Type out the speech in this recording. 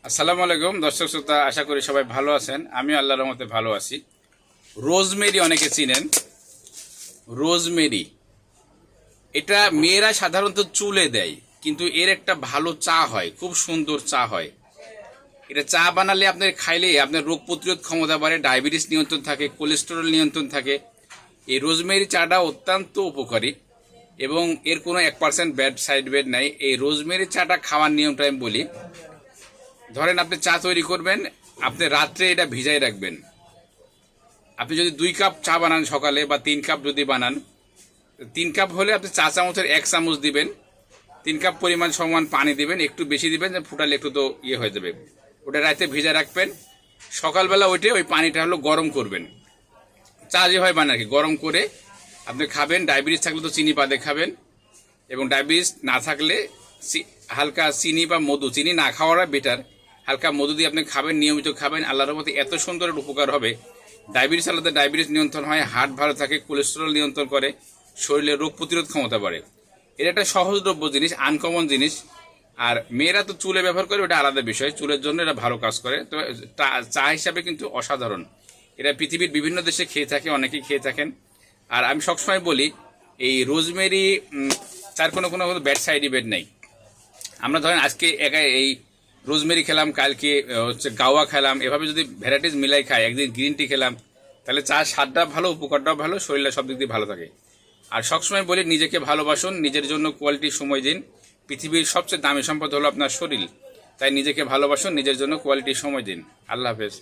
আসসালামু আলাইকুম দর্শক শ্রোতা, আশা করি সবাই ভালো আছেন। আমি আল্লাহর রহমতে ভালো আছি। রোজমেরি অনেকে চিনেন। রোজমেরি এটা মেয়েরা সাধারণত চুলে দেয়, কিন্তু এর একটা ভালো চা হয়, খুব সুন্দর চা হয়। এটা চা বানালে আপনার খাইলে আপনার রোগ প্রতিরোধ ক্ষমতা বাড়ে, ডায়াবেটিস নিয়ন্ত্রণ থাকে, কোলেস্টেরল নিয়ন্ত্রণ থাকে। এই রোজমেরি চাটা অত্যন্ত উপকারী এবং এর কোনো 1% ব্যাড সাইড বেড নাই। এই রোজমেরি চাটা খাওয়ার নিয়মটা আমি বলি। ধরেন আপনি চা তৈরি করবেন, আপনি রাত্রে এটা ভিজাই রাখবেন। আপনি যদি 2 কাপ চা বানান সকালে, বা 3 কাপ যদি বানান, 3 কাপ হলে আপনি চা চামচের 1 চামচ দিবেন। 3 কাপ পরিমাণ সমান পানি দিবেন, একটু বেশি দিবেন, ফুটালে একটু তো হয়ে যাবে। ওটা রাতে ভিজা রাখবেন। সকালবেলা ওই পানিটা গরম করবেন। চা যেভাবে বানান আর কি, গরম করে আপনি খাবেন। ডায়াবেটিস থাকলে তো চিনি বাদে খাবেন, এবং ডায়াবেটিস না থাকলে হালকা চিনি বা মধু, চিনি না খাওয়াটা বেটার, হালকা মধু দিয়ে আপনি খাবেন, নিয়মিত খাবেন। আল্লাহর রহমতে এত সুন্দর উপকার হবে। ডায়াবেটিস আলাদা, ডায়াবেটিস নিয়ন্ত্রণ হয়, হার্ট ভালো থাকে, কোলেস্টেরল নিয়ন্ত্রণ করে, শরীরের রোগ প্রতিরোধ ক্ষমতা বাড়ে। এটা একটা সহজলভ্য জিনিস, আনকমন জিনিস। আর মেয়েরা তো চুলে ব্যবহার করে, ওটা আলাদা বিষয়, চুলের জন্য এটা ভালো কাজ করে। তো চা হিসাবে কিন্তু অসাধারণ। এটা পৃথিবীর বিভিন্ন দেশে খেয়ে থাকে, অনেকেই খেয়ে থাকেন। আর আমি সবসময় বলি, এই রোজমেরি চার কোনো কোনো ব্যাড সাইড ইফেক্ট নেই। আমরা ধরেন আজকে এই রোজমেরি খেলাম, কালকে গাওয়া খেলাম, এভাবে যদি ভ্যারাইটিস মিলাই খাই, একদিন গ্রিন টি খেলাম, তাহলে চা স্বাদটা ভালো, উপকারটাও ভালো, শরীরটা সব দিক দিয়ে ভালো থাকে। আর সবসময় বলি, নিজেকে ভালোবাসুন, নিজের জন্য কোয়ালিটি সময় দিন। পৃথিবীর সবচেয়ে দামি সম্পদ হলো আপনার শরীর, তাই নিজেকে ভালোবাসুন, নিজের জন্য কোয়ালিটি সময় দিন। আল্লাহ হাফেজ।